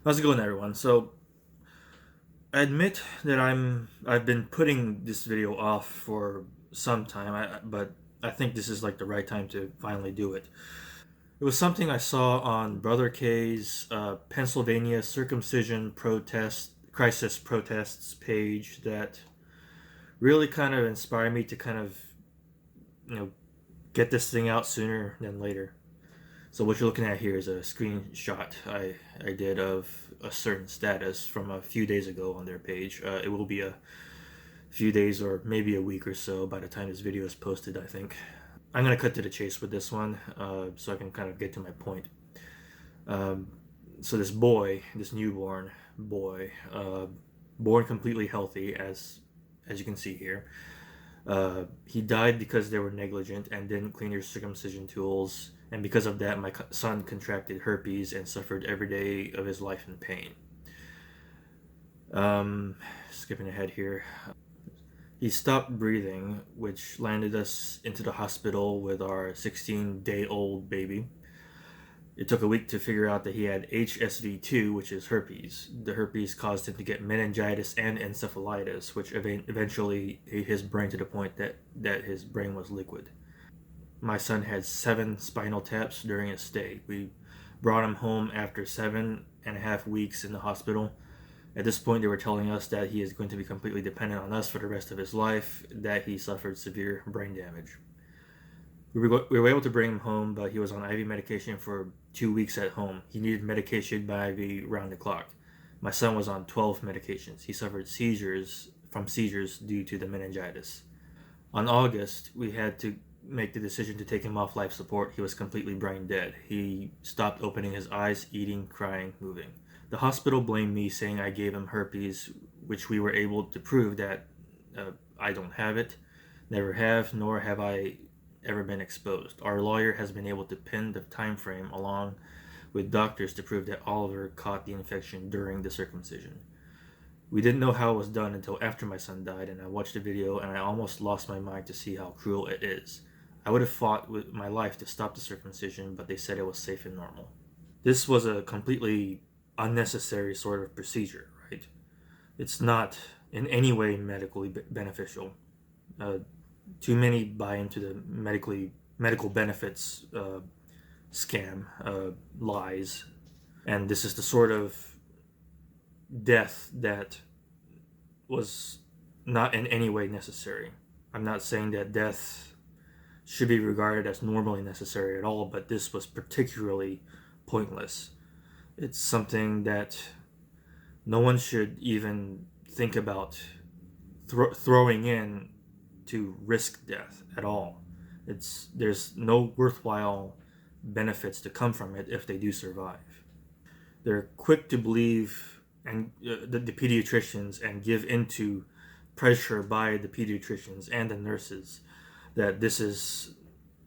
How's it going, everyone? So, I admit that I've been putting this video off for some time, but I think this is like the right time to finally do it. It was something I saw on Brother K's Pennsylvania circumcision protest crisis protests page that really kind of inspired me to kind of you know get this thing out sooner than later. So what you're looking at here is a screenshot I did of a certain status from a few days ago on their page. It will be a few days or maybe a week or so by the time this video is posted, I think. I'm going to cut to the chase with this one so I can kind of get to my point. Um, so this boy, this newborn boy, born completely healthy, as you can see here, he died because they were negligent and didn't clean their circumcision tools, and because of that, my son contracted herpes and suffered every day of his life in pain. Skipping ahead here. He stopped breathing, which landed us into the hospital with our 16-day-old baby. It took a week to figure out that he had HSV2, which is herpes. The herpes caused him to get meningitis and encephalitis, which eventually ate his brain to the point that his brain was liquid. My son had 7 spinal taps during his stay. We brought him home after 7.5 weeks in the hospital. At this point, they were telling us that he is going to be completely dependent on us for the rest of his life, that he suffered severe brain damage. We were able to bring him home, but he was on IV medication for 2 weeks at home. He needed medication by IV round the clock. My son was on 12 medications. He suffered seizures due to the meningitis. On August, we had to make the decision to take him off life support. He was completely brain dead. He stopped opening his eyes, eating, crying, moving. The hospital blamed me, saying I gave him herpes, which we were able to prove that I don't have it, never have, nor have I ever been exposed. Our lawyer has been able to pin the time frame along with doctors to prove that Oliver caught the infection during the circumcision. We didn't know how it was done until after my son died, and I watched the video and I almost lost my mind to see how cruel it is. I would have fought with my life to stop the circumcision, but they said it was safe and normal. This was a completely unnecessary sort of procedure, right? It's not in any way medically beneficial. Too many buy into the medical benefits scam, lies, and this is the sort of death that was not in any way necessary. I'm not saying that death should be regarded as normally necessary at all, but this was particularly pointless. It's something that no one should even think about throwing in to risk death at all. There's no worthwhile benefits to come from it if they do survive. They're quick to believe and the pediatricians and give into pressure by the pediatricians and the nurses that this is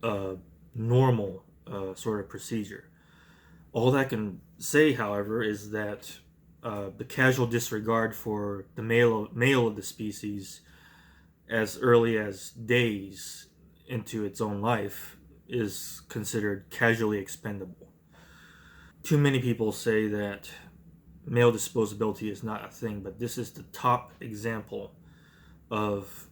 a normal sort of procedure. All that I can say, however, is that the casual disregard for the male of the species as early as days into its own life is considered casually expendable. Too many people say that male disposability is not a thing, but this is the top example of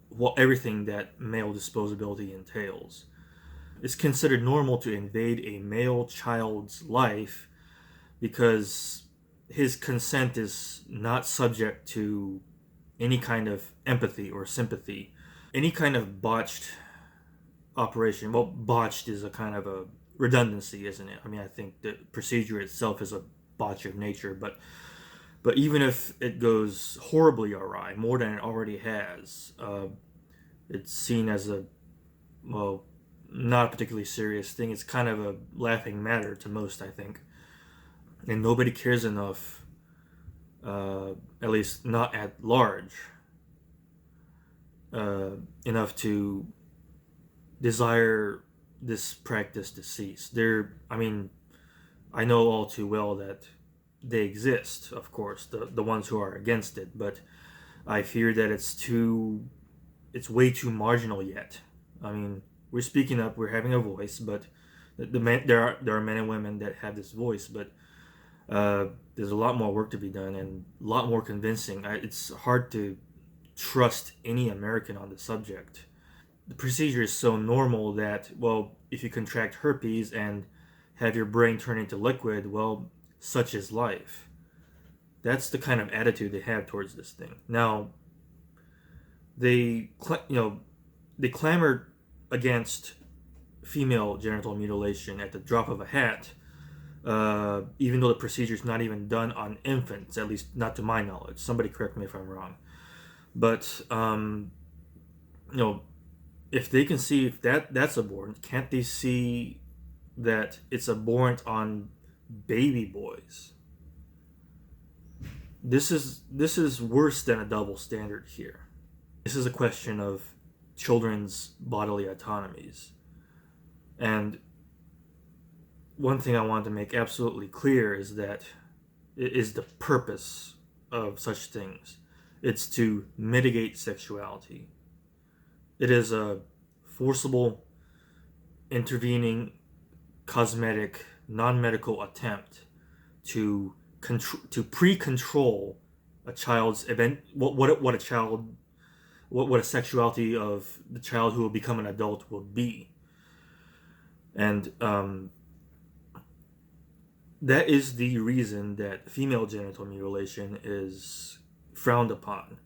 what everything that male disposability entails. It's considered normal to invade a male child's life because his consent is not subject to any kind of empathy or sympathy. Any kind of botched operation, well, botched is a kind of a redundancy, isn't it? I mean, I think the procedure itself is a botch of nature, but even if it goes horribly awry, more than it already has, it's seen as a, well, not a particularly serious thing. It's kind of a laughing matter to most, I think. And nobody cares enough, at least not at large, enough to desire this practice to cease. I know all too well that they exist, of course, the ones who are against it, but I fear that it's way too marginal yet. I mean, we're speaking up, we're having a voice, but There are men and women that have this voice, but there's a lot more work to be done and a lot more convincing. It's hard to trust any American on the subject. The procedure is so normal that, well, if you contract herpes and have your brain turn into liquid, well, such is life. That's the kind of attitude they have towards this thing. Now, they, they clamored against female genital mutilation at the drop of a hat, even though the procedure is not even done on infants, at least not to my knowledge. Somebody correct me if I'm wrong. But you know, if they can see if that's abhorrent, can't they see that it's abhorrent on baby boys? This is worse than a double standard here. This is a question of children's bodily autonomies. And one thing I want to make absolutely clear is that it is the purpose of such things. It's to mitigate sexuality. It is a forcible, intervening, cosmetic, non-medical attempt to pre-control a child's event, what a child, what a sexuality of the child who will become an adult will be. And that is the reason that female genital mutilation is frowned upon.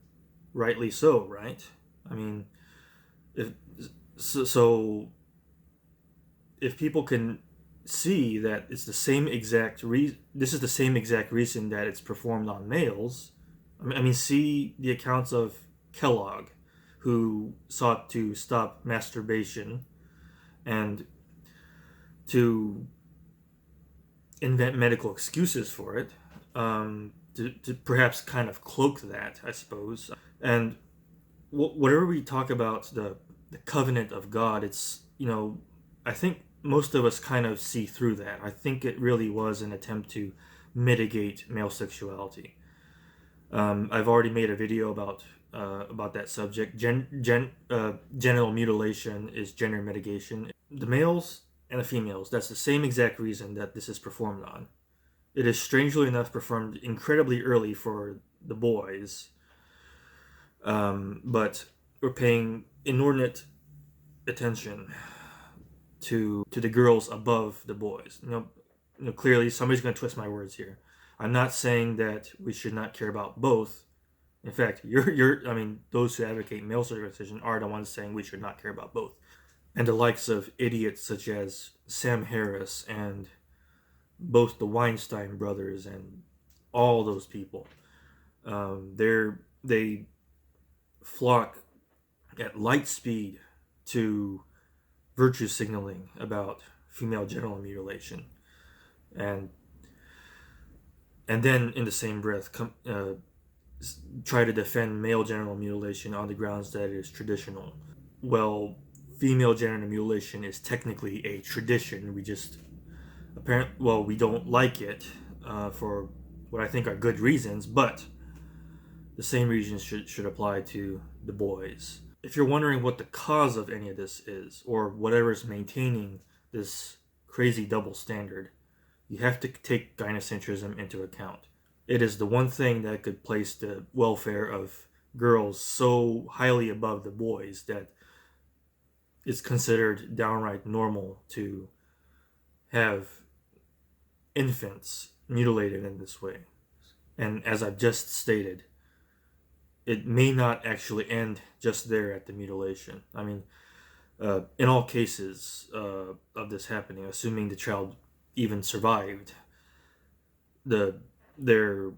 Rightly so, right? I mean, if so if people can see that it's the same exact reason, this is the same exact reason that it's performed on males. I mean, see the accounts of Kellogg, who sought to stop masturbation and to invent medical excuses for it, to perhaps kind of cloak that, I suppose. And whatever we talk about the covenant of God, it's, I think most of us kind of see through that. I think it really was an attempt to mitigate male sexuality. I've already made a video about that subject. Genital mutilation is gender mitigation. The males and the females, that's the same exact reason that this is performed on. It is strangely enough performed incredibly early for the boys, but we're paying inordinate attention to the girls above the boys. Clearly somebody's going to twist my words here. I'm not saying that we should not care about both. In fact, those who advocate male circumcision are the ones saying we should not care about both. And the likes of idiots such as Sam Harris and both the Weinstein brothers and all those people, they flock at light speed to virtue signaling about female genital mutilation, and then in the same breath try to defend male genital mutilation on the grounds that it is traditional. Well, female genital mutilation is technically a tradition. We don't like it for what I think are good reasons, but the same reasons should apply to the boys. If you're wondering what the cause of any of this is, or whatever is maintaining this crazy double standard, you have to take gynocentrism into account. It is the one thing that could place the welfare of girls so highly above the boys that it's considered downright normal to have infants mutilated in this way. And as I've just stated, it may not actually end just there at the mutilation. I mean, in all cases of this happening, assuming the child even survived, their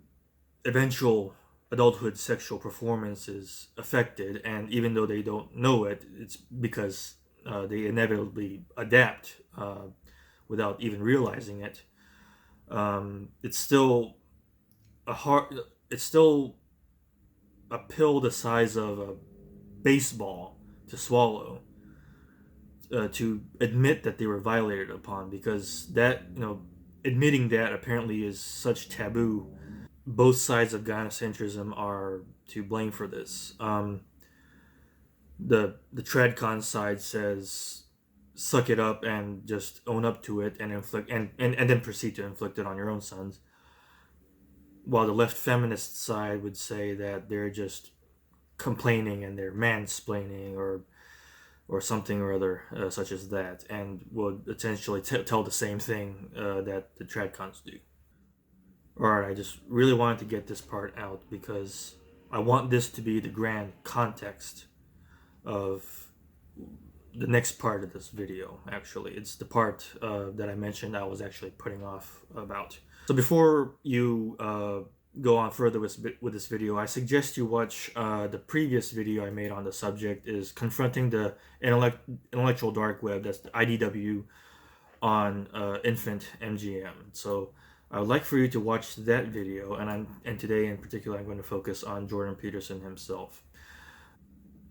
eventual adulthood sexual performance is affected, and even though they don't know it, it's because they inevitably adapt without even realizing it. It's still a pill the size of a baseball to swallow, to admit that they were violated upon, because that, admitting that apparently is such taboo. Both sides of gynocentrism are to blame for this. The Tradcon side says suck it up and just own up to it and inflict and then proceed to inflict it on your own sons. While the left feminist side would say that they're just complaining and they're mansplaining or something or other such as that, and would essentially tell the same thing that the tradcons do. Alright, I just really wanted to get this part out because I want this to be the grand context of the next part of this video. Actually, it's the part that I mentioned I was actually putting off about. So before you go on further with this video, I suggest you watch the previous video I made on the subject, is confronting the intellectual dark web. That's the IDW on infant MGM. So I would like for you to watch that video, and today in particular I'm going to focus on Jordan Peterson himself.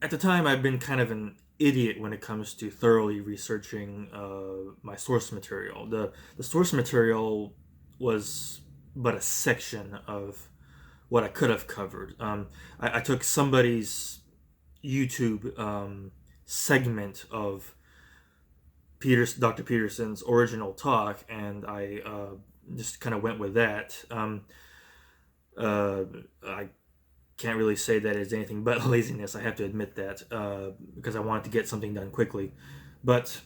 At the time, I've been kind of an idiot when it comes to thoroughly researching my source material. The source material was but a section of what I could have covered. I took somebody's YouTube segment of Dr. Peterson's original talk, and I just kind of went with that. I can't really say that it's anything but laziness. I have to admit that because I wanted to get something done quickly, but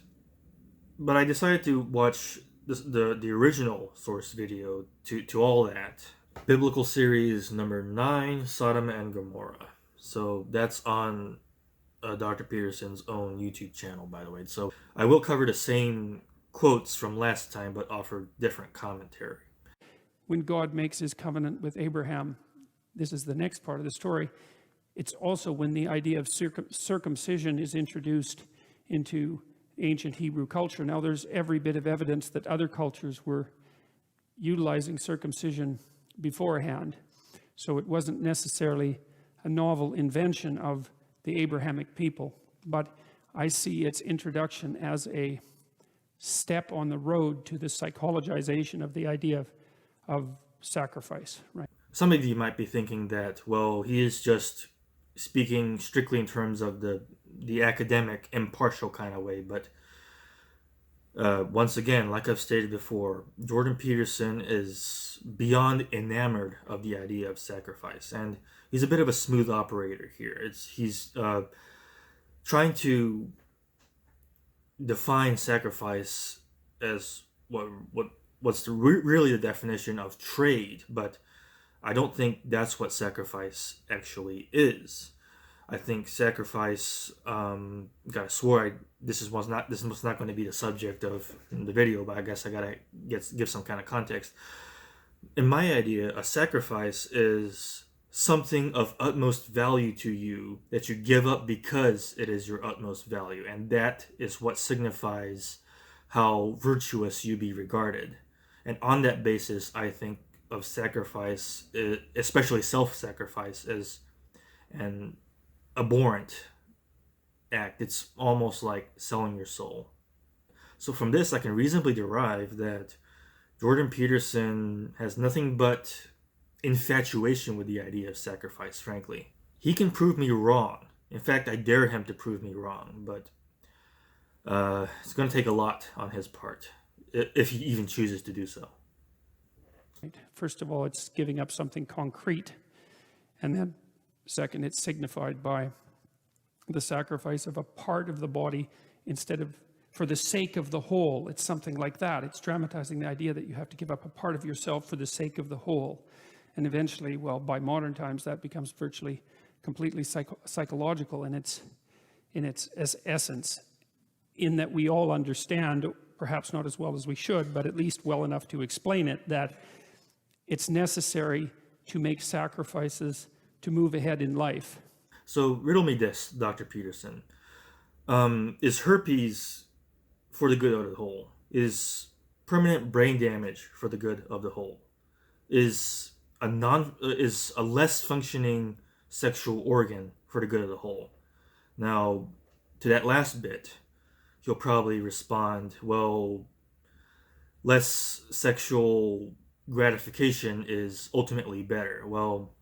I decided to watch the original source video to all that. Biblical series number 9, Sodom and Gomorrah. So that's on Dr. Peterson's own YouTube channel, by the way. So I will cover the same quotes from last time, but offer different commentary. When God makes his covenant with Abraham, this is the next part of the story, it's also when the idea of circumcision is introduced into ancient Hebrew culture. Now, there's every bit of evidence that other cultures were utilizing circumcision beforehand. So it wasn't necessarily a novel invention of the Abrahamic people, but I see its introduction as a step on the road to the psychologization of the idea of sacrifice, right? Some of you might be thinking that, well, he is just speaking strictly in terms of the academic, impartial kind of way, but once again, like I've stated before, Jordan Peterson is beyond enamored of the idea of sacrifice, and he's a bit of a smooth operator here. He's trying to define sacrifice as what's really the definition of trade, but I don't think that's what sacrifice actually is. I think sacrifice. I swore this was not going to be the subject of the video, but I guess I gotta give some kind of context. In my idea, a sacrifice is something of utmost value to you that you give up because it is your utmost value, and that is what signifies how virtuous you be regarded. And on that basis, I think of sacrifice, especially self-sacrifice, as an abhorrent act. It's almost like selling your soul. So from this, I can reasonably derive that Jordan Peterson has nothing but infatuation with the idea of sacrifice, frankly. He can prove me wrong. In fact, I dare him to prove me wrong, but it's going to take a lot on his part, if he even chooses to do so. First of all, it's giving up something concrete. And then second, it's signified by the sacrifice of a part of the body instead of for the sake of the whole. It's something like that. It's dramatizing the idea that you have to give up a part of yourself for the sake of the whole. And eventually, well, by modern times, that becomes virtually completely psychological in its essence, in that we all understand, perhaps not as well as we should, but at least well enough to explain it, that it's necessary to make sacrifices to move ahead in life. So riddle me this, Dr. Peterson. Is herpes for the good of the whole? Is permanent brain damage for the good of the whole? Is a less functioning sexual organ for the good of the whole? Now, to that last bit, you'll probably respond, well, less sexual gratification is ultimately better. Well,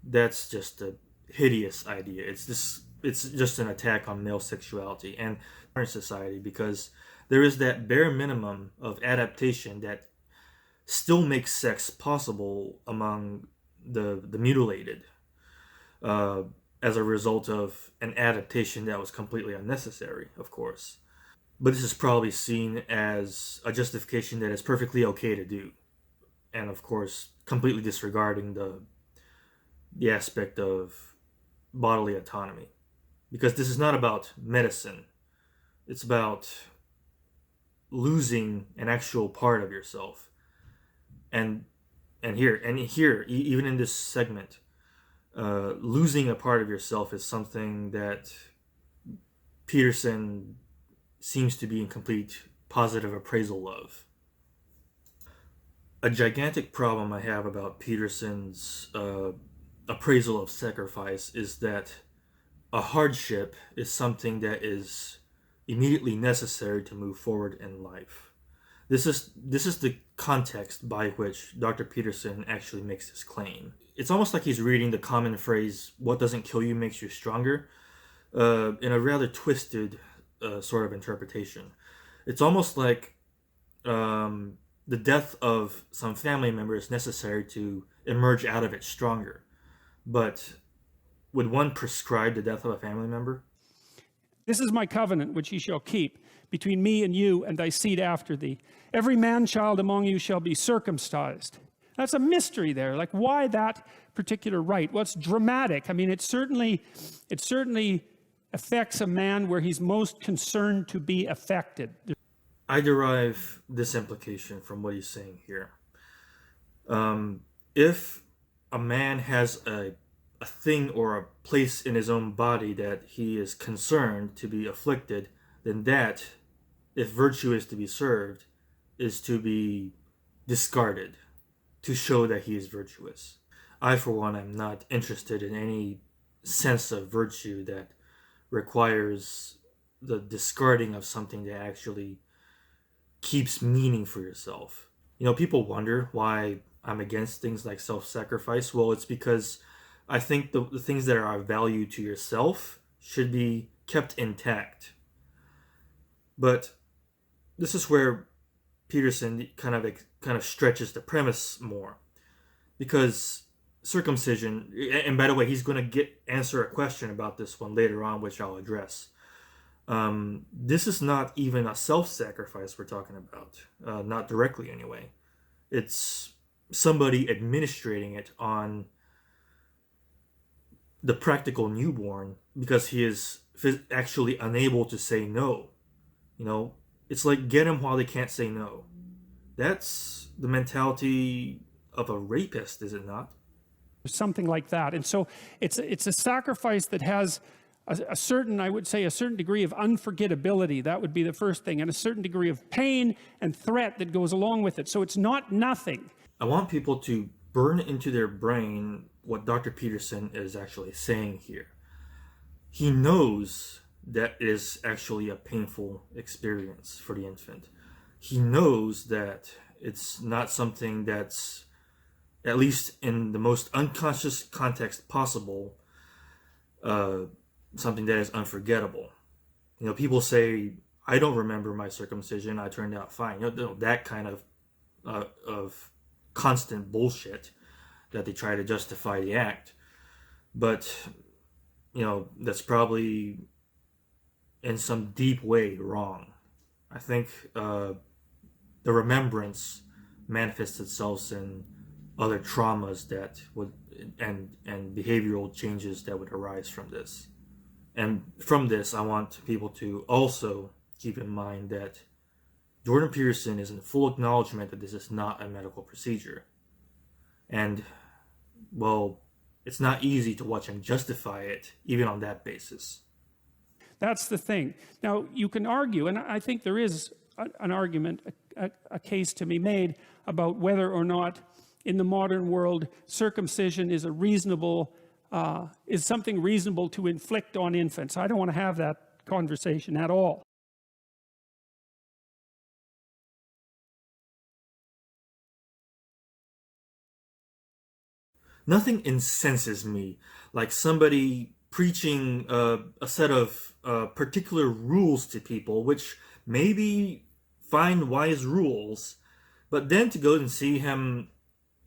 that's just a hideous idea. It's this it's just an attack on male sexuality and our society, because there is that bare minimum of adaptation that still makes sex possible among the mutilated, uh, as a result of an adaptation that was completely unnecessary, of course. But this is probably seen as a justification that is perfectly okay to do, and of course, completely disregarding the aspect of bodily autonomy. Because this is not about medicine, it's about losing an actual part of yourself. And even in this segment, losing a part of yourself is something that Peterson seems to be in complete positive appraisal of. A gigantic problem I have about Peterson's appraisal of sacrifice is that a hardship is something that is immediately necessary to move forward in life. This is the context by which Dr. Peterson actually makes this claim. It's almost like he's reading the common phrase "what doesn't kill you makes you stronger," in a rather twisted sort of interpretation. It's almost like the death of some family member is necessary to emerge out of it stronger. But would one prescribe the death of a family member? This is my covenant which ye shall keep between me and you and thy seed after thee. Every man child among you shall be circumcised. That's a mystery there. Like, why that particular rite? What's dramatic? I mean, it certainly affects a man where he's most concerned to be affected. I derive this implication from what he's saying here. If a man has a thing or a place in his own body that he is concerned to be afflicted, then that, if virtue is to be served, is to be discarded to show that he is virtuous. I, for one, am not interested in any sense of virtue that requires the discarding of something that actually keeps meaning for yourself. People wonder why I'm against things like self sacrifice. Well, it's because I think the things that are of value to yourself should be kept intact. But this is where Peterson kind of stretches the premise more, because circumcision, and by the way, he's going to answer a question about this one later on, which I'll address. This is not even a self-sacrifice we're talking about, not directly anyway. It's somebody administrating it on the practical newborn because he is actually unable to say no. It's like get him while they can't say no. That's the mentality of a rapist, is it not? Something like that. And so it's a sacrifice that has a certain, I would say, a certain degree of unforgettability. That would be the first thing, and a certain degree of pain and threat that goes along with it. So it's not nothing. I want people to burn into their brain what Dr. Peterson is actually saying here. He knows that it is actually a painful experience for the infant. He knows that it's not something that's, at least in the most unconscious context possible, something that is unforgettable. People say, "I don't remember my circumcision. I turned out fine." That kind of constant bullshit that they try to justify the act. But that's probably in some deep way wrong. I think the remembrance manifests itself in other traumas that would and behavioral changes that would arise from this. And from this, I want people to also keep in mind that Jordan Peterson is in full acknowledgement that this is not a medical procedure. And, well, it's not easy to watch him justify it, even on that basis. That's the thing. Now, you can argue, and I think there is an argument, a case to be made about whether or not in the modern world circumcision is is something reasonable to inflict on infants. I don't want to have that conversation at all. Nothing incenses me like somebody preaching a set of particular rules to people, which may be fine, wise rules, but then to go and see him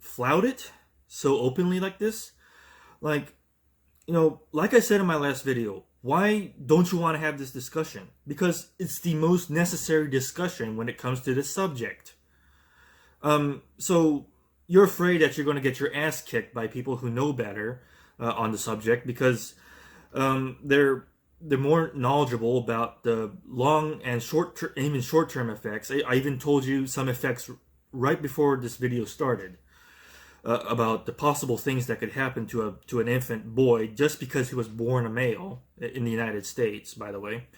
flout it so openly like this, like, like I said in my last video, why don't you want to have this discussion? Because it's the most necessary discussion when it comes to this subject. So you're afraid that you're going to get your ass kicked by people who know better on the subject because they're more knowledgeable about the long and even short-term effects. I even told you some effects right before this video started about the possible things that could happen to an infant boy just because he was born a male in the United States, by the way.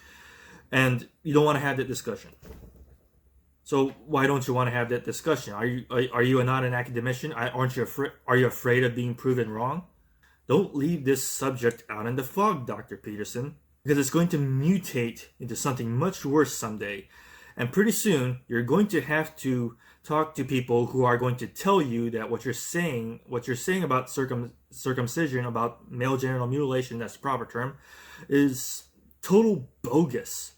And you don't want to have that discussion. So why don't you want to have that discussion? Are you not an academician? Are you afraid of being proven wrong? Don't leave this subject out in the fog, Dr. Peterson, because it's going to mutate into something much worse someday. And pretty soon, you're going to have to talk to people who are going to tell you that what you're saying about circumcision, about male genital mutilation, that's the proper term, is total bogus.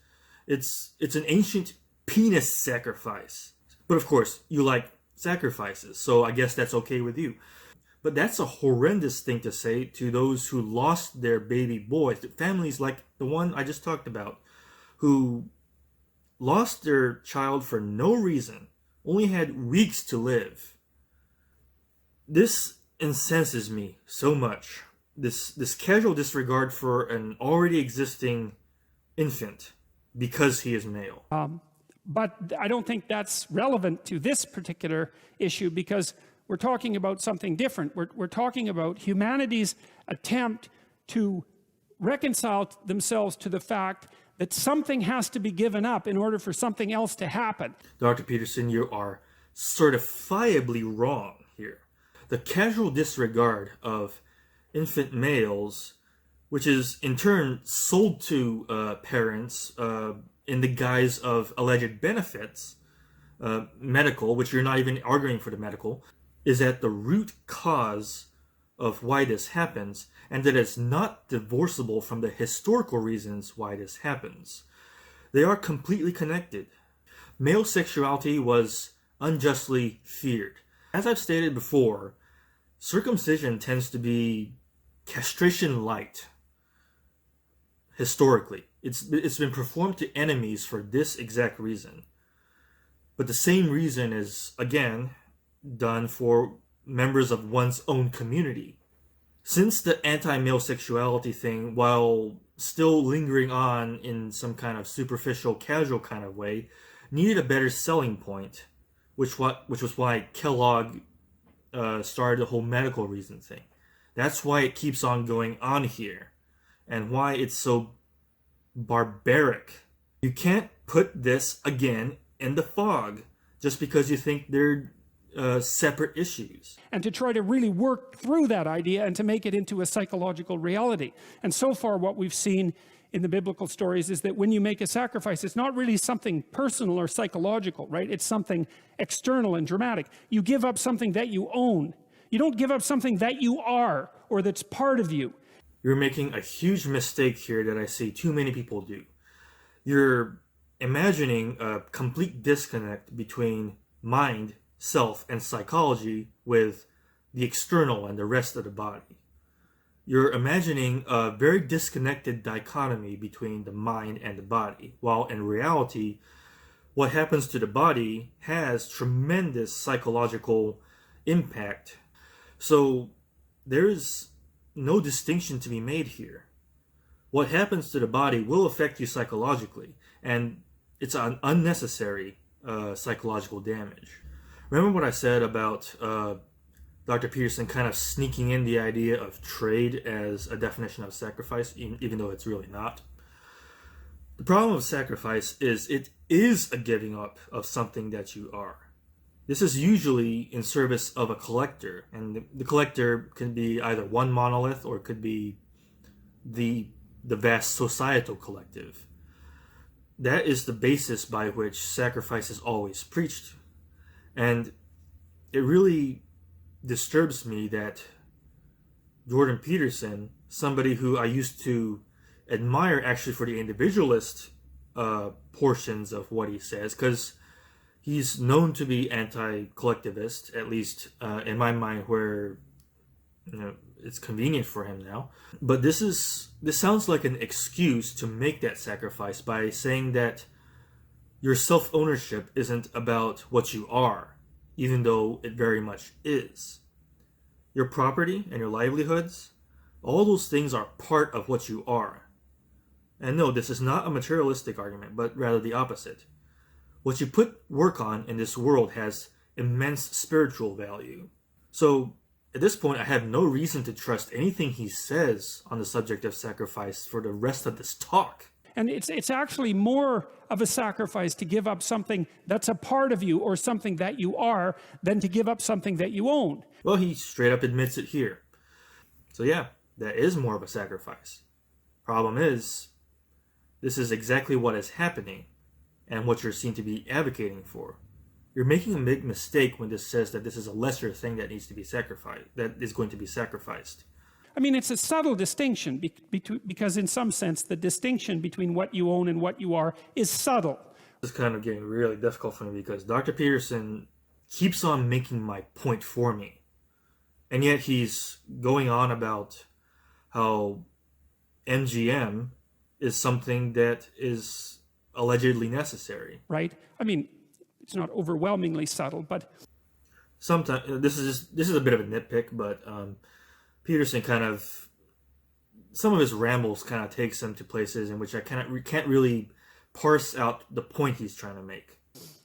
It's an ancient penis sacrifice. But of course, you like sacrifices, so I guess that's okay with you. But that's a horrendous thing to say to those who lost their baby boys, families like the one I just talked about, who lost their child for no reason, only had weeks to live. This incenses me so much. This casual disregard for an already existing infant because he is male. But I don't think that's relevant to this particular issue because we're talking about something different. We're talking about humanity's attempt to reconcile themselves to the fact that something has to be given up in order for something else to happen. Dr. Peterson, you are certifiably wrong here. The casual disregard of infant males, which is in turn sold to parents in the guise of alleged benefits, medical, which you're not even arguing for the medical, is at the root cause of why this happens, and that it's not divorceable from the historical reasons why this happens. They are completely connected. Male sexuality was unjustly feared. As I've stated before, circumcision tends to be castration light. Historically, it's been performed to enemies for this exact reason. But the same reason is, again, done for members of one's own community. Since the anti-male sexuality thing, while still lingering on in some kind of superficial, casual kind of way, needed a better selling point, which was why Kellogg started the whole medical reason thing. That's why it keeps on going on here, and why it's so barbaric. You can't put this again in the fog just because you think they're separate issues. And to try to really work through that idea and to make it into a psychological reality. And so far what we've seen in the biblical stories is that when you make a sacrifice, it's not really something personal or psychological, right? It's something external and dramatic. You give up something that you own. You don't give up something that you are or that's part of you. You're making a huge mistake here that I see too many people do. You're imagining a complete disconnect between mind, self, and psychology with the external and the rest of the body. You're imagining a very disconnected dichotomy between the mind and the body, while in reality, what happens to the body has tremendous psychological impact. So there's no distinction to be made here. What happens to the body will affect you psychologically, and it's an unnecessary psychological damage. Remember what I said about Dr. Peterson kind of sneaking in the idea of trade as a definition of sacrifice, even though it's really not? The problem of sacrifice is it is a giving up of something that you are. This is usually in service of a collector, and the collector can be either one monolith or it could be the vast societal collective. That is the basis by which sacrifice is always preached. And it really disturbs me that Jordan Peterson, somebody who I used to admire actually for the individualist portions of what he says, because he's known to be anti-collectivist, at least in my mind, where it's convenient for him now. But this sounds like an excuse to make that sacrifice by saying that your self-ownership isn't about what you are, even though it very much is. Your property and your livelihoods, all those things are part of what you are. And no, this is not a materialistic argument, but rather the opposite. What you put work on in this world has immense spiritual value. So at this point, I have no reason to trust anything he says on the subject of sacrifice for the rest of this talk. And it's actually more of a sacrifice to give up something that's a part of you or something that you are than to give up something that you own. Well, he straight up admits it here. So yeah, that is more of a sacrifice. Problem is, this is exactly what is happening and what you're seen to be advocating for. You're making a big mistake when this says that this is a lesser thing that needs to be sacrificed, that is going to be sacrificed. I mean, it's a subtle distinction because in some sense, the distinction between what you own and what you are is subtle. This is kind of getting really difficult for me because Dr. Peterson keeps on making my point for me. And yet he's going on about how MGM is something that is allegedly necessary. Right? I mean, it's not overwhelmingly subtle, but sometimes this is a bit of a nitpick, but Peterson some of his rambles kind of takes him to places in which I can't really parse out the point he's trying to make.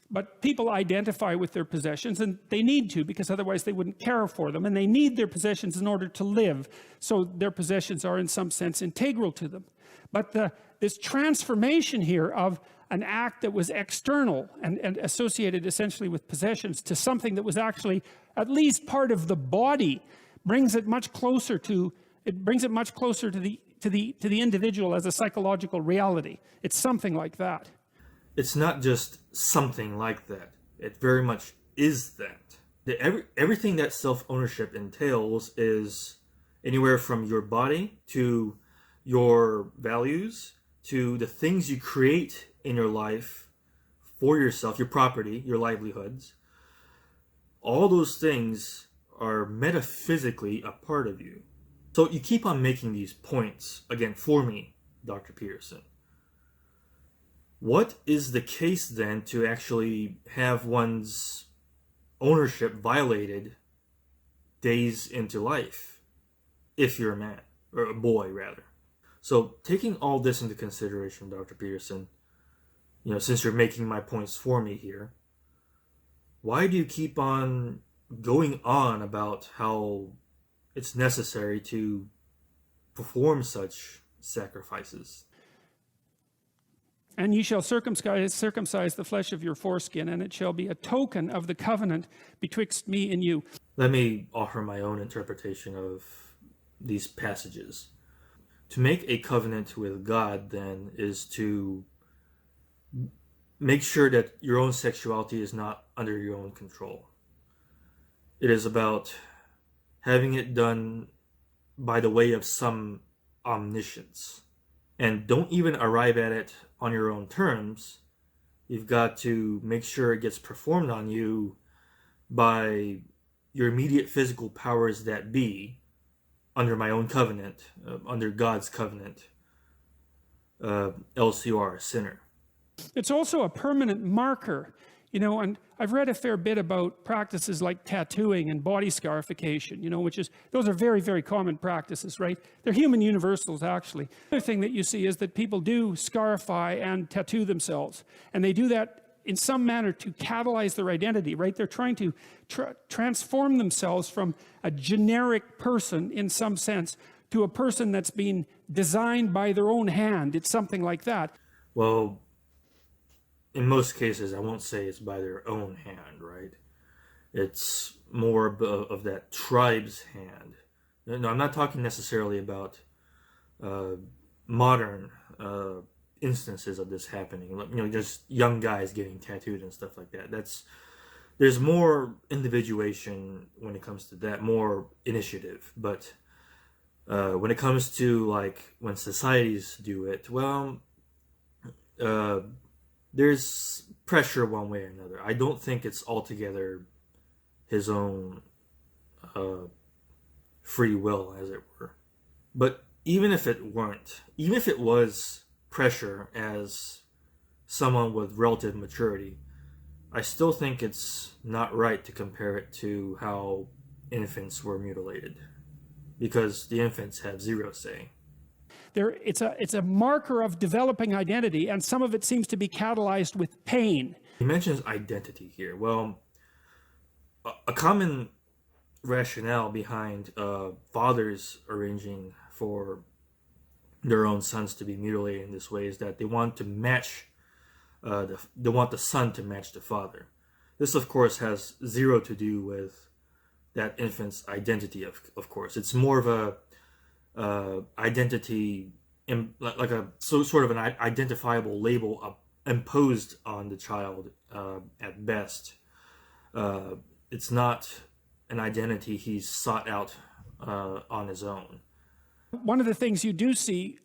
But people identify with their possessions, and they need to, because otherwise they wouldn't care for them, and they need their possessions in order to live. So their possessions are in some sense integral to them. But this transformation here of an act that was external and associated essentially with possessions to something that was actually at least part of the body brings it much closer to the individual as a psychological reality. It's something like that. It's not just something like that. It very much is that. Everything that self-ownership entails is anywhere from your body to your values to the things you create in your life for yourself, your property, your livelihoods. All those things are metaphysically a part of you. So you keep on making these points, again, for me, Dr. Peterson. What is the case then to actually have one's ownership violated days into life, if you're a man, or a boy rather? So taking all this into consideration, Dr. Peterson, since you're making my points for me here, why do you keep on going on about how it's necessary to perform such sacrifices? And ye shall circumcise the flesh of your foreskin, and it shall be a token of the covenant betwixt me and you. Let me offer my own interpretation of these passages. To make a covenant with God, then, is to make sure that your own sexuality is not under your own control. It is about having it done by the way of some omniscience. And don't even arrive at it on your own terms. You've got to make sure it gets performed on you by your immediate physical powers that be, under my own covenant, under God's covenant, else you are a sinner. It's also a permanent marker, and I've read a fair bit about practices like tattooing and body scarification, those are very, very common practices, right? They're human universals, actually. The other thing that you see is that people do scarify and tattoo themselves, and they do that in some manner to catalyze their identity, right? They're trying to transform themselves from a generic person, in some sense, to a person that's been designed by their own hand. It's something like that. Well, in most cases, I won't say it's by their own hand, right? It's more of that tribe's hand. No, I'm not talking necessarily about modern instances of this happening. Just young guys getting tattooed and stuff like that. There's more individuation when it comes to that, more initiative. But When it comes to like when societies do it, well, uh, there's pressure one way or another. I don't think it's altogether his own uh, free will, as it were. But even if it weren't, even if it was pressure as someone with relative maturity, I still think it's not right to compare it to how infants were mutilated, because the infants have zero say. It's a marker of developing identity, and some of it seems to be catalyzed with pain. He mentions identity here. Well, a common rationale behind fathers arranging for their own sons to be mutilated in this way is that they want to match, they want the son to match the father. This, of course, has zero to do with that infant's identity. Of course, it's more of a identity, like a sort of an identifiable label imposed on the child at best. It's not an identity he's sought out on his own. One of the things you do see,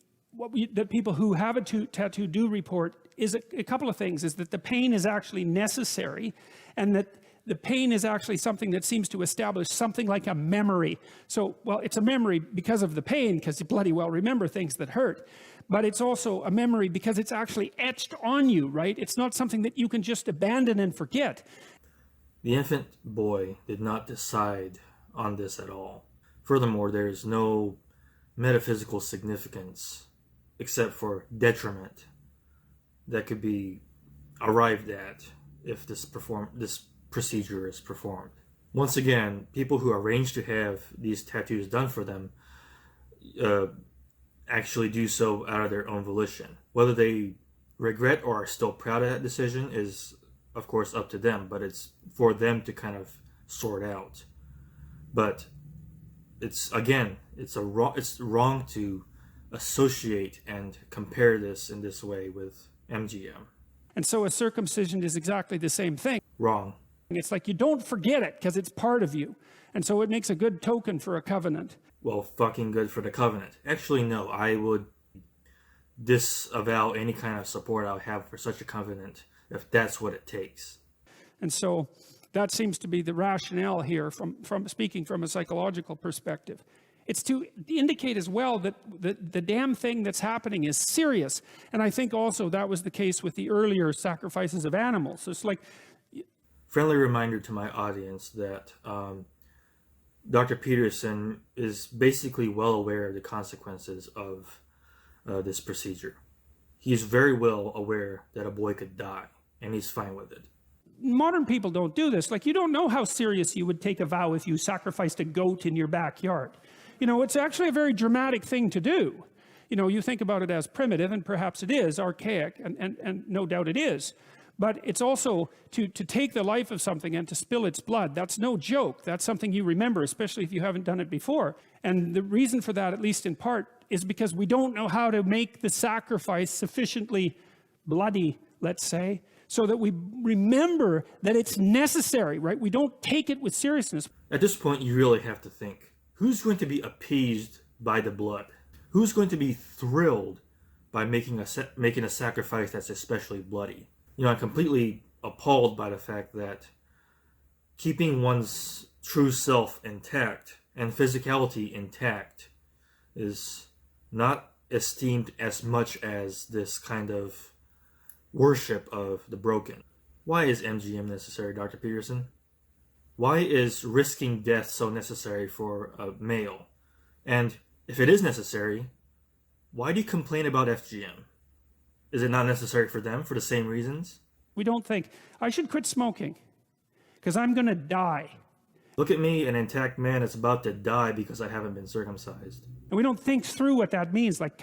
that people who have a tattoo do report, is a couple of things. Is that the pain is actually necessary, and that the pain is actually something that seems to establish something like a memory. So, well, it's a memory because of the pain, because you bloody well remember things that hurt. But it's also a memory because it's actually etched on you, right? It's not something that you can just abandon and forget. The infant boy did not decide on this at all. Furthermore, there is no metaphysical significance except for detriment that could be arrived at if this procedure is performed. Once again, people who arrange to have these tattoos done for them actually do so out of their own volition. Whether they regret or are still proud of that decision is, of course, up to them, but it's for them to kind of sort out. But it's wrong to associate and compare this in this way with MGM. And so a circumcision is exactly the same thing. Wrong. It's like you don't forget it because it's part of you. And so it makes a good token for a covenant. Well, fucking good for the covenant. Actually, no, I would disavow any kind of support I would have for such a covenant if that's what it takes. And so that seems to be the rationale here from speaking from a psychological perspective. It's to indicate as well that the damn thing that's happening is serious. And I think also that was the case with the earlier sacrifices of animals. So it's like... Friendly reminder to my audience that Dr. Peterson is basically well aware of the consequences of this procedure. He's very well aware that a boy could die, and he's fine with it. Modern people don't do this. Like, you don't know how serious you would take a vow if you sacrificed a goat in your backyard. You know, it's actually a very dramatic thing to do. You know, you think about it as primitive, and perhaps it is archaic, and no doubt it is. But it's also to take the life of something and to spill its blood. That's no joke. That's something you remember, especially if you haven't done it before. And the reason for that, at least in part, is because we don't know how to make the sacrifice sufficiently bloody, let's say, so that we remember that it's necessary, right? We don't take it with seriousness. At this point, you really have to think, who's going to be appeased by the blood? Who's going to be thrilled by making a sacrifice that's especially bloody? You know, I'm completely appalled by the fact that keeping one's true self intact and physicality intact is not esteemed as much as this kind of worship of the broken. Why is MGM necessary, Dr. Peterson? Why is risking death so necessary for a male? And if it is necessary, why do you complain about FGM? Is it not necessary for them for the same reasons? We don't think, I should quit smoking because I'm going to die. Look at me, an intact man that's about to die because I haven't been circumcised. And we don't think through what that means, like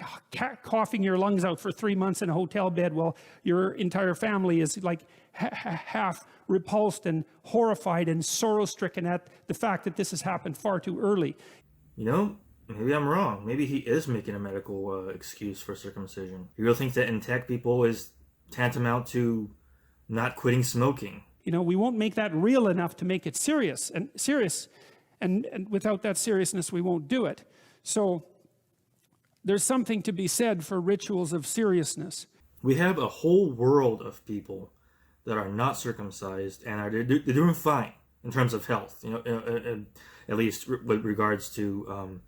coughing your lungs out for 3 months in a hotel bed while your entire family is like half repulsed and horrified and sorrow-stricken at the fact that this has happened far too early. You know, maybe I'm wrong. Maybe he is making a medical excuse for circumcision. You really think that intact people is tantamount to not quitting smoking? You know, we won't make that real enough to make it serious. And without that seriousness, we won't do it. So there's something to be said for rituals of seriousness. We have a whole world of people that are not circumcised and they're doing fine in terms of health, at least with regards to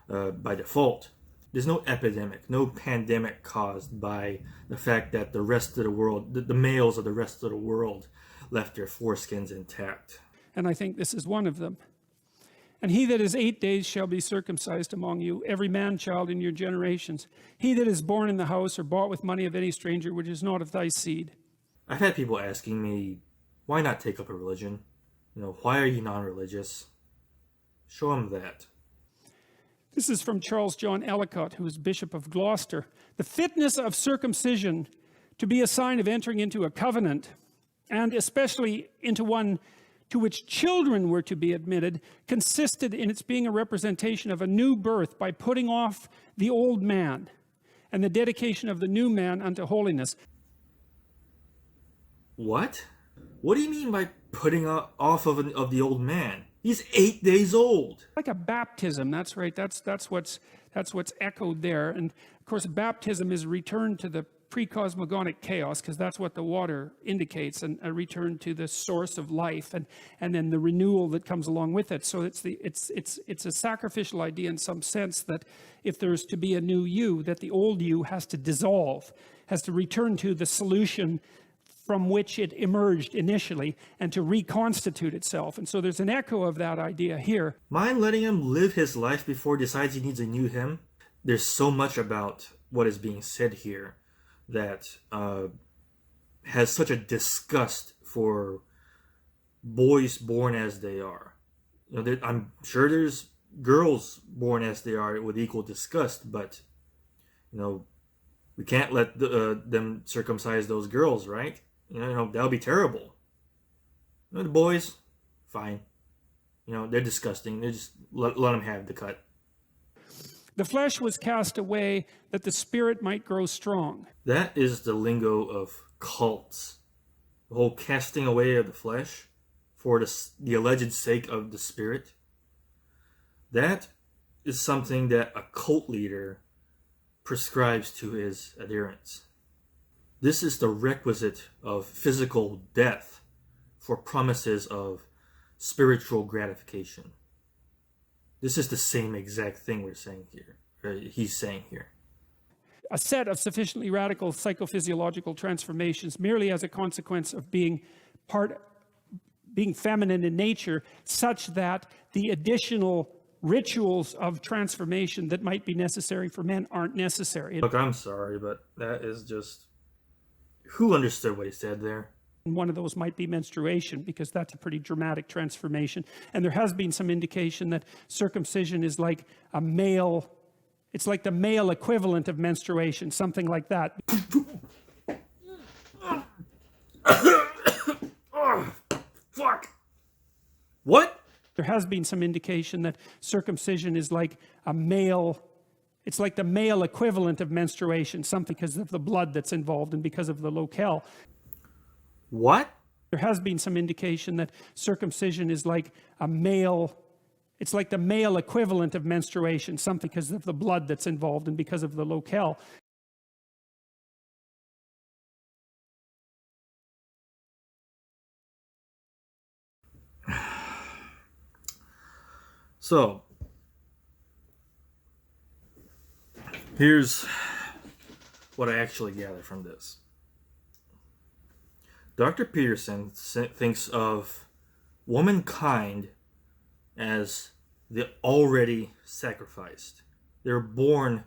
by default. There's no epidemic, no pandemic caused by the fact that the rest of the world, the males of the rest of the world, left their foreskins intact. And I think this is one of them. And he that is 8 days shall be circumcised among you, every man child in your generations. He that is born in the house or bought with money of any stranger, which is not of thy seed. I've had people asking me, why not take up a religion? Why are you non-religious? Show them that. This is from Charles John Ellicott, who was Bishop of Gloucester. The fitness of circumcision to be a sign of entering into a covenant, and especially into one to which children were to be admitted, consisted in its being a representation of a new birth by putting off the old man and the dedication of the new man unto holiness. What? What do you mean by putting off of the old man? He's 8 days old. Like a baptism, that's right. That's what's echoed there. And of course, baptism is a return to the pre-cosmogonic chaos, because that's what the water indicates, and a return to the source of life, and then the renewal that comes along with it. So it's a sacrificial idea in some sense, that if there's to be a new you, that the old you has to dissolve, has to return to the solution from which it emerged initially, and to reconstitute itself. And so there's an echo of that idea here. Mind letting him live his life before he decides he needs a new him? There's so much about what is being said here that has such a disgust for boys born as they are. I'm sure there's girls born as they are with equal disgust, but we can't let them circumcise those girls, right? That would be terrible. The boys, fine. They're disgusting. They just let them have the cut. The flesh was cast away that the spirit might grow strong. That is the lingo of cults. The whole casting away of the flesh for the alleged sake of the spirit. That is something that a cult leader prescribes to his adherents. This is the requisite of physical death for promises of spiritual gratification. This is the same exact thing we're saying here. He's saying here. A set of sufficiently radical psychophysiological transformations merely as a consequence of being feminine in nature, such that the additional rituals of transformation that might be necessary for men aren't necessary. Look, I'm sorry, but that is just... Who understood what he said there? And one of those might be menstruation, because that's a pretty dramatic transformation. And there has been some indication that circumcision is like a male, it's like the male equivalent of menstruation, something like that. Oh, fuck. What? There has been some indication that circumcision is like a male, it's like the male equivalent of menstruation, something because of the blood that's involved and because of the locale. What? There has been some indication that circumcision is like a male, it's like the male equivalent of menstruation, something because of the blood that's involved and because of the locale. So, here's what I actually gather from this. Dr. Peterson thinks of womankind as the already sacrificed. They're born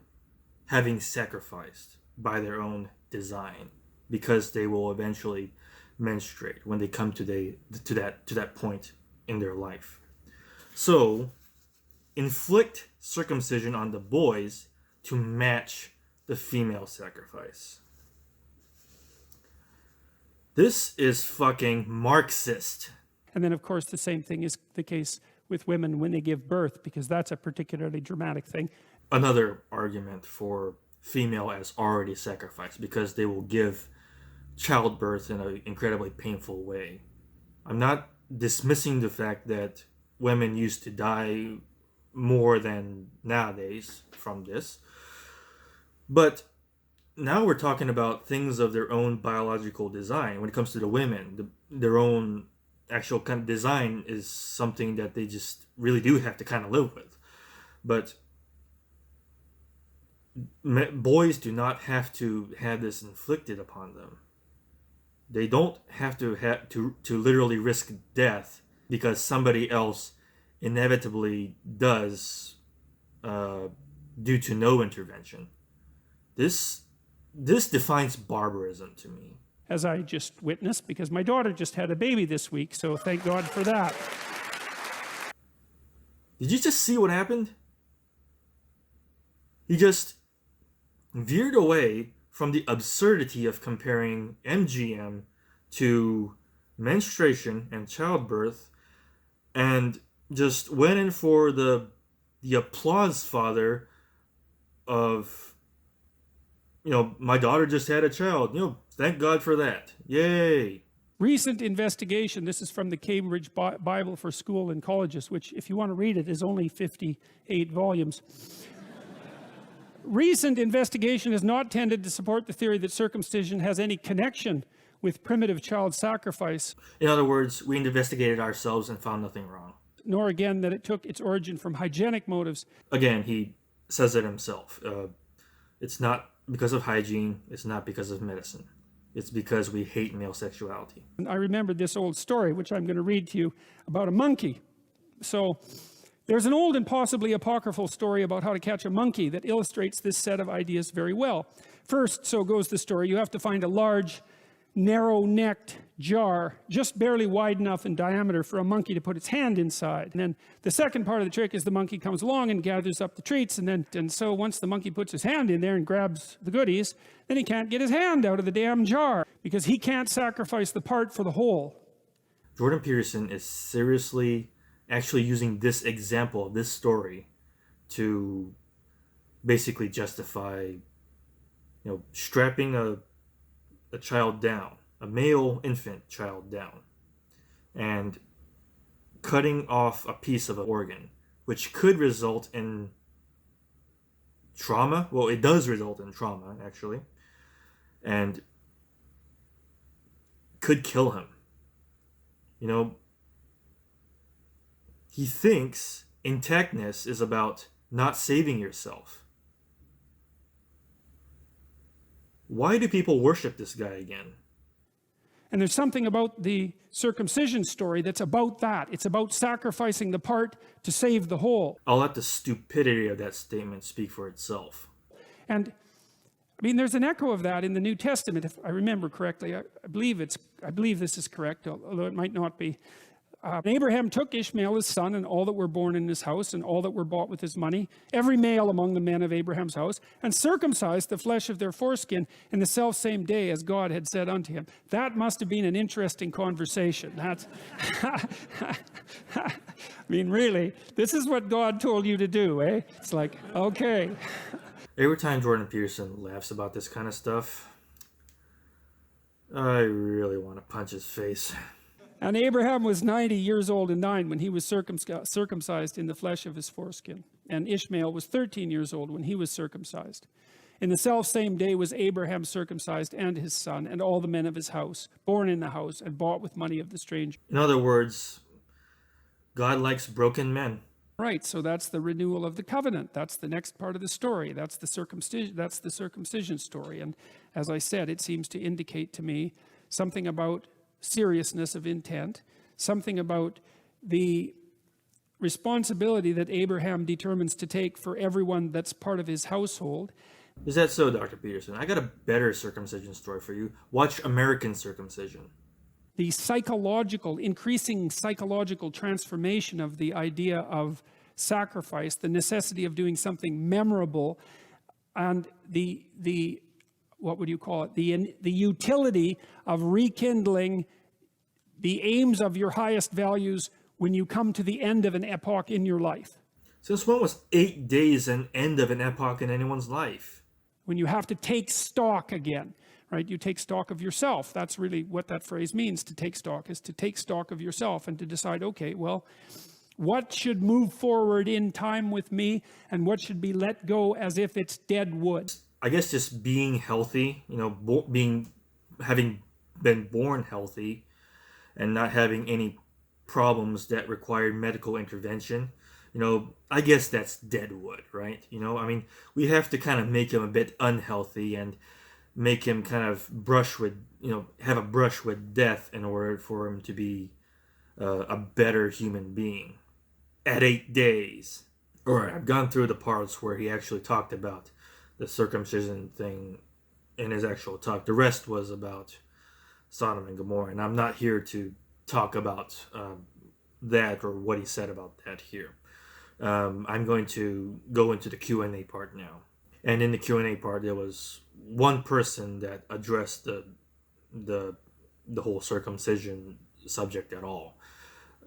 having sacrificed by their own design, because they will eventually menstruate when they come to that point in their life. So, inflict circumcision on the boys to match the female sacrifice. This is fucking Marxist. And then, of course, the same thing is the case with women when they give birth, because that's a particularly dramatic thing. Another argument for female as already sacrificed, because they will give childbirth in an incredibly painful way. I'm not dismissing the fact that women used to die more than nowadays from this. But now we're talking about things of their own biological design. When it comes to the women, their own actual kind of design is something that they just really do have to kind of live with. But boys do not have to have this inflicted upon them. They don't have to literally risk death because somebody else inevitably does, due to no intervention. This defines barbarism to me. As I just witnessed, because my daughter just had a baby this week, so thank God for that. Did you just see what happened? He just veered away from the absurdity of comparing MGM to menstruation and childbirth, and just went in for the applause father of, my daughter just had a child. Thank God for that. Yay. Recent investigation, this is from the Cambridge Bible for School and Colleges, which, if you want to read it, is only 58 volumes. Recent investigation has not tended to support the theory that circumcision has any connection with primitive child sacrifice. In other words, we investigated ourselves and found nothing wrong. Nor again that it took its origin from hygienic motives. Again, he says it himself. It's not because of hygiene. It's not because of medicine. It's because we hate male sexuality. And I remembered this old story, which I'm going to read to you, about a monkey. So there's an old and possibly apocryphal story about how to catch a monkey that illustrates this set of ideas very well. First, so goes the story, you have to find a large, narrow-necked jar, just barely wide enough in diameter for a monkey to put its hand inside. And then the second part of the trick is the monkey comes along and gathers up the treats, and so once the monkey puts his hand in there and grabs the goodies, then he can't get his hand out of the damn jar because he can't sacrifice the part for the whole. Jordan Peterson is seriously actually using this example, this story, to basically justify, strapping a child down, a male infant child down, and cutting off a piece of an organ, which could result in trauma. Well, it does result in trauma, actually, and could kill him. He thinks intactness is about not saving yourself. Why do people worship this guy again? And there's something about the circumcision story that's about that. It's about sacrificing the part to save the whole. I'll let the stupidity of that statement speak for itself. And there's an echo of that in the New Testament, if I remember correctly. I believe this is correct, although it might not be. Abraham took Ishmael his son and all that were born in his house and all that were bought with his money, every male among the men of Abraham's house, and circumcised the flesh of their foreskin in the selfsame day as God had said unto him. That must have been an interesting conversation. That's really, this is what God told you to do, eh? It's like, okay. Every time Jordan Peterson laughs about this kind of stuff, I really want to punch his face. And Abraham was 90 years old and 9 when he was circumcised in the flesh of his foreskin. And Ishmael was 13 years old when he was circumcised. In the selfsame day was Abraham circumcised and his son and all the men of his house, born in the house and bought with money of the stranger. In other words, God likes broken men. Right, so that's the renewal of the covenant. That's the next part of the story. That's the circumcision story. And as I said, it seems to indicate to me something about seriousness of intent, something about the responsibility that Abraham determines to take for everyone that's part of his household. Is that so, Dr. Peterson? I got a better circumcision story for you. Watch American Circumcision. The increasing psychological transformation of the idea of sacrifice, the necessity of doing something memorable, and the what would you call it? The utility of rekindling the aims of your highest values when you come to the end of an epoch in your life. Since when was 8 days an end of an epoch in anyone's life? When you have to take stock again, right? You take stock of yourself. That's really what that phrase means, to take stock, is to take stock of yourself and to decide, okay, well, What should move forward in time with me, and what should be let go as if it's dead wood? I guess just being healthy, having been born healthy and not having any problems that required medical intervention. I guess that's deadwood, right? We have to kind of make him a bit unhealthy and make him kind of have a brush with death in order for him to be a better human being at 8 days. All right, I've gone through the parts where he actually talked about the circumcision thing in his actual talk. The rest was about Sodom and Gomorrah, and I'm not here to talk about that or what he said about that here. I'm going to go into the Q&A part now. And in the Q&A part, there was one person that addressed the whole circumcision subject at all.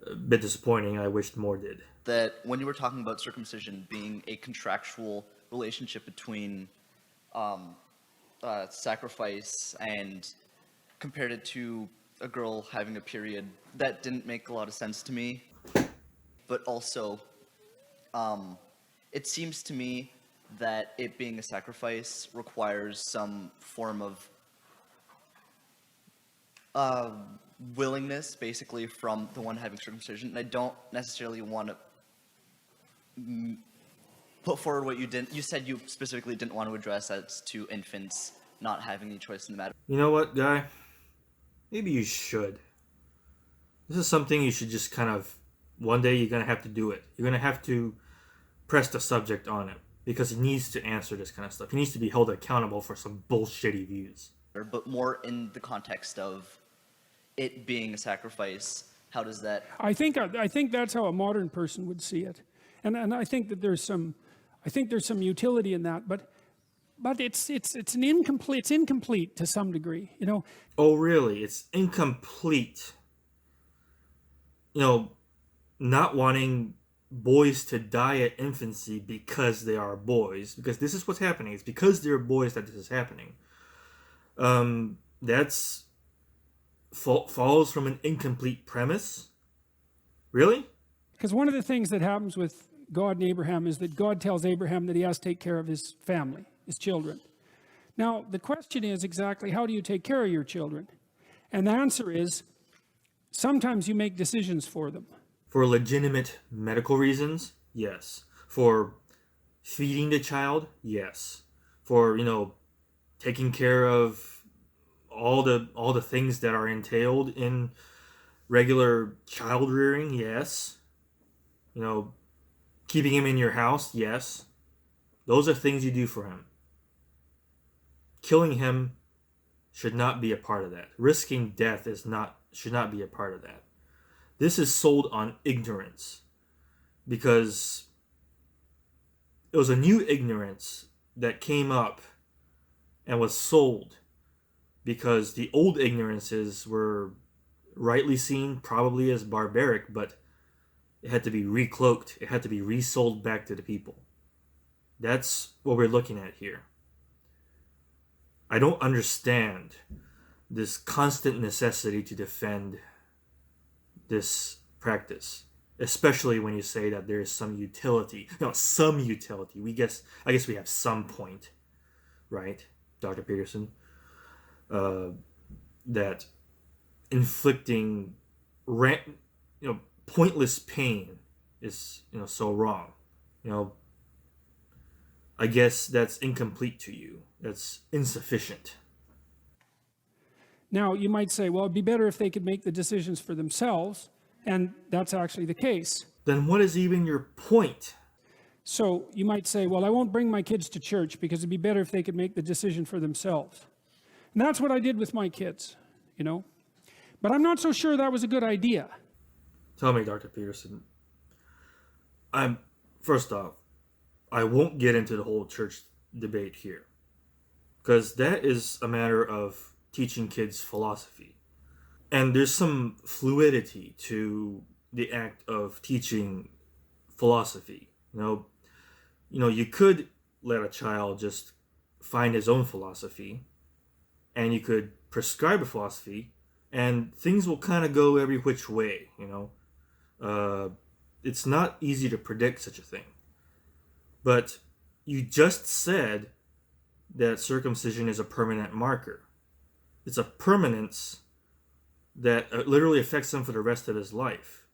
A bit disappointing. I wished more did. That when you were talking about circumcision being a contractual relationship between sacrifice and compared it to a girl having a period, that didn't make a lot of sense to me. But also, it seems to me that it being a sacrifice requires some form of willingness, basically, from the one having circumcision. And I don't necessarily want to put forward what you didn't. You said you specifically didn't want to address as to infants not having any choice in the matter. You know what, guy? Maybe you should. This is something you should just kind of, one day you're going to have to do it. You're going to have to press the subject on it because he needs to answer this kind of stuff. He needs to be held accountable for some bullshitty views. But more in the context of it being a sacrifice, how does that... I think that's how a modern person would see it. And I think that there's some utility in that, but it's incomplete to some degree, Oh, really? It's incomplete. Not wanting boys to die at infancy because they are boys, because this is what's happening. It's because they're boys that this is happening. That's follows from an incomplete premise. Really? Because one of the things that happens with God and Abraham is that God tells Abraham that he has to take care of his family, his children. Now, the question is exactly, how do you take care of your children? And the answer is, sometimes you make decisions for them. For legitimate medical reasons, yes. For feeding the child, yes. For, taking care of all the things that are entailed in regular child rearing, yes. Keeping him in your house, yes. Those are things you do for him. Killing him should not be a part of that. Risking death should not be a part of that. This is sold on ignorance because it was a new ignorance that came up and was sold because the old ignorances were rightly seen probably as barbaric, but it had to be recloaked. It had to be resold back to the people. That's what we're looking at here. I don't understand this constant necessity to defend this practice, especially when you say that there is some utility. Some utility. I guess we have some point, right, Dr. Peterson? That inflicting pointless pain is so wrong. I guess that's incomplete to you. That's insufficient. Now, you might say, well, it'd be better if they could make the decisions for themselves, and that's actually the case. Then what is even your point? So you might say, well, I won't bring my kids to church because it'd be better if they could make the decision for themselves. And that's what I did with my kids, But I'm not so sure that was a good idea. Tell me, Dr. Peterson. First off, I won't get into the whole church debate here, because that is a matter of teaching kids philosophy. And there's some fluidity to the act of teaching philosophy. You could let a child just find his own philosophy, and you could prescribe a philosophy, and things will kind of go every which way, it's not easy to predict such a thing. But you just said that circumcision is a permanent marker. It's a permanence that literally affects him for the rest of his life.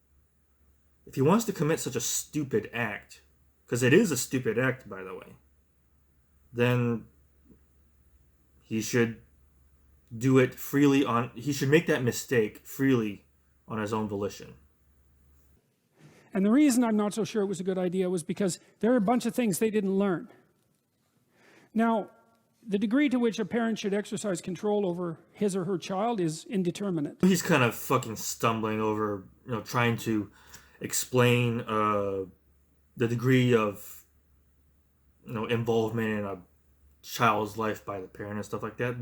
If he wants to commit such a stupid act, because it is a stupid act, by the way, then he should do it freely on. He should make that mistake freely on his own volition. And the reason I'm not so sure it was a good idea was because there are a bunch of things they didn't learn. Now, the degree to which a parent should exercise control over his or her child is indeterminate. He's kind of fucking stumbling over, trying to explain the degree of, involvement in a child's life by the parent and stuff like that.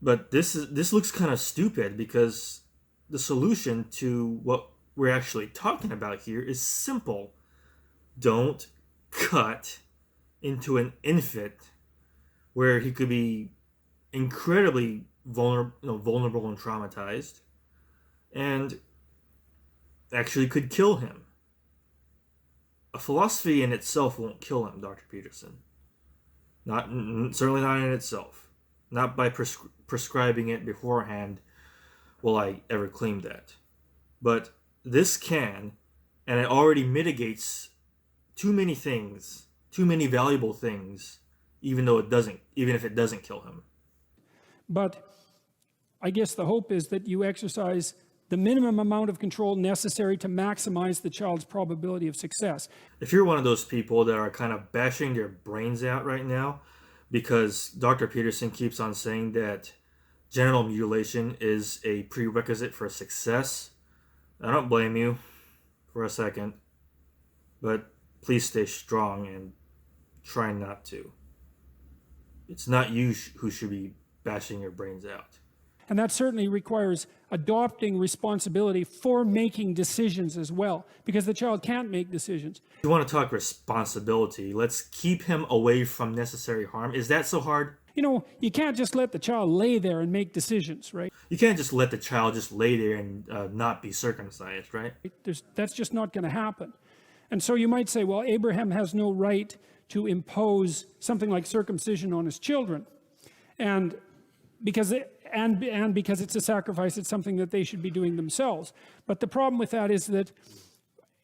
But this looks kind of stupid, because the solution to what we're actually talking about here is simple. Don't cut into an infant where he could be incredibly vulnerable and traumatized, and actually could kill him. A philosophy in itself won't kill him, Dr. Peterson. Certainly not in itself. Not by prescribing it beforehand will I ever claim that. But this can, and it already mitigates too many things, too many valuable things, even if it doesn't kill him. But I guess the hope is that you exercise the minimum amount of control necessary to maximize the child's probability of success. If you're one of those people that are kind of bashing their brains out right now because Dr. Peterson keeps on saying that genital mutilation is a prerequisite for success, I don't blame you for a second, but please stay strong and try not to. It's not you who should be bashing your brains out. And that certainly requires adopting responsibility for making decisions as well, because the child can't make decisions. If you want to talk responsibility, let's keep him away from necessary harm. Is that so hard? You can't just let the child lay there and make decisions, right? You can't just let the child just lay there and not be circumcised, right? That's just not going to happen. And so you might say, well, Abraham has no right to impose something like circumcision on his children. And because it's a sacrifice, it's something that they should be doing themselves. But the problem with that is that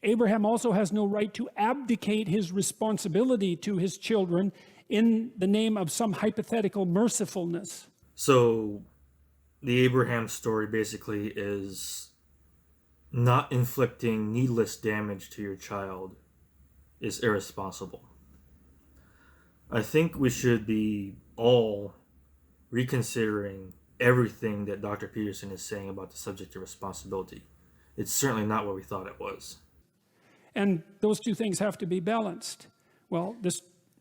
Abraham also has no right to abdicate his responsibility to his children in the name of some hypothetical mercifulness. So the Abraham story basically is not inflicting needless damage to your child is irresponsible. I think we should be all reconsidering everything that Dr. Peterson is saying about the subject of responsibility. It's certainly not what we thought it was. And those two things have to be balanced. Well,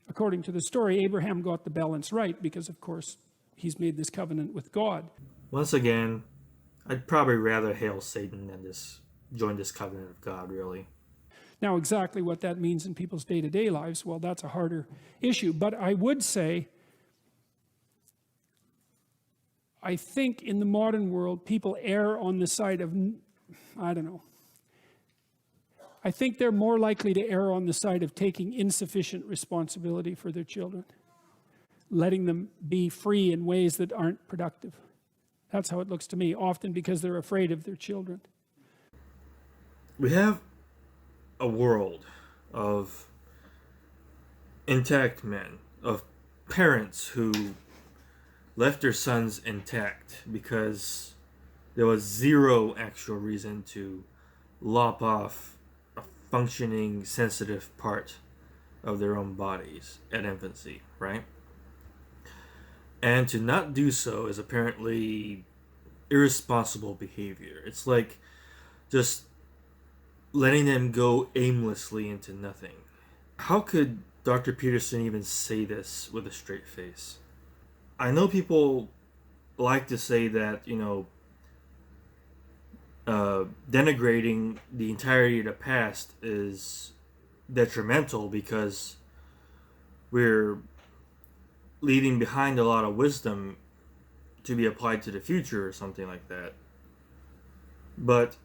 according to the story, Abraham got the balance right because, of course, he's made this covenant with God. Once again, I'd probably rather hail Satan than join this covenant of God, really. Now, exactly what that means in people's day-to-day lives, well, that's a harder issue. But I would say, I think in the modern world, people err on the side of, I don't know. I think they're more likely to err on the side of taking insufficient responsibility for their children, letting them be free in ways that aren't productive. That's how it looks to me, often because they're afraid of their children. We have a world of intact men, of parents who left their sons intact because there was zero actual reason to lop off a functioning, sensitive part of their own bodies at infancy, right? And to not do so is apparently irresponsible behavior. It's like just letting them go aimlessly into nothing. How could Dr. Peterson even say this with a straight face? I know people like to say that, denigrating the entirety of the past is detrimental because we're leaving behind a lot of wisdom to be applied to the future or something like that. But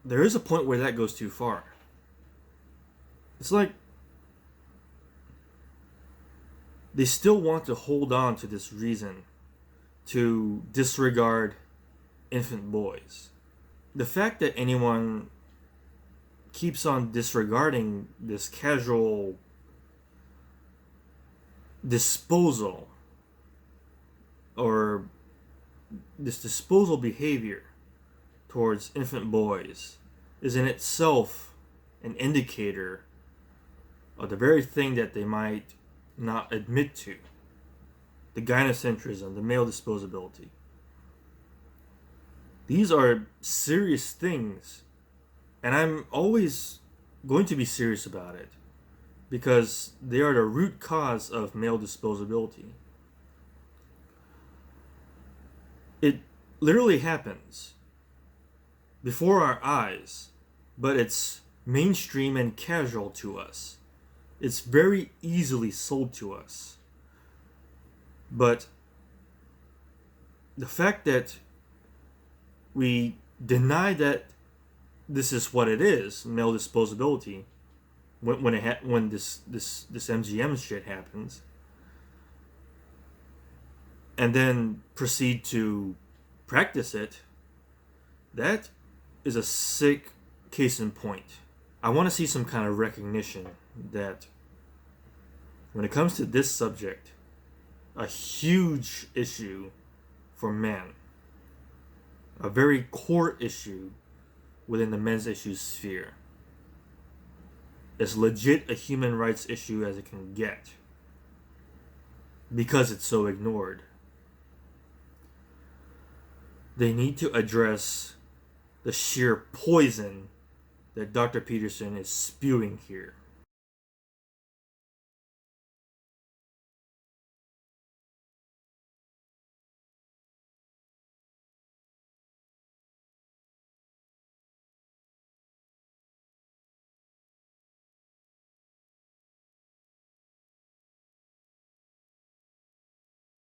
there is a point where that goes too far. It's like they still want to hold on to this reason to disregard infant boys. The fact that anyone keeps on disregarding this casual disposal or this disposal behavior towards infant boys is in itself an indicator of the very thing that they might not admit to: the gynocentrism, the male disposability. These are serious things, and I'm always going to be serious about it because they are the root cause of male disposability. It literally happens before our eyes, but it's mainstream and casual to us. It's very easily sold to us. But the fact that we deny that this is what it is, male disposability, when this MGM shit happens, and then proceed to practice it, that is a sick case in point. I want to see some kind of recognition that when it comes to this subject, a huge issue for men, a very core issue within the men's issues sphere, as legit a human rights issue as it can get because it's so ignored. They need to address the sheer poison that Dr. Peterson is spewing here.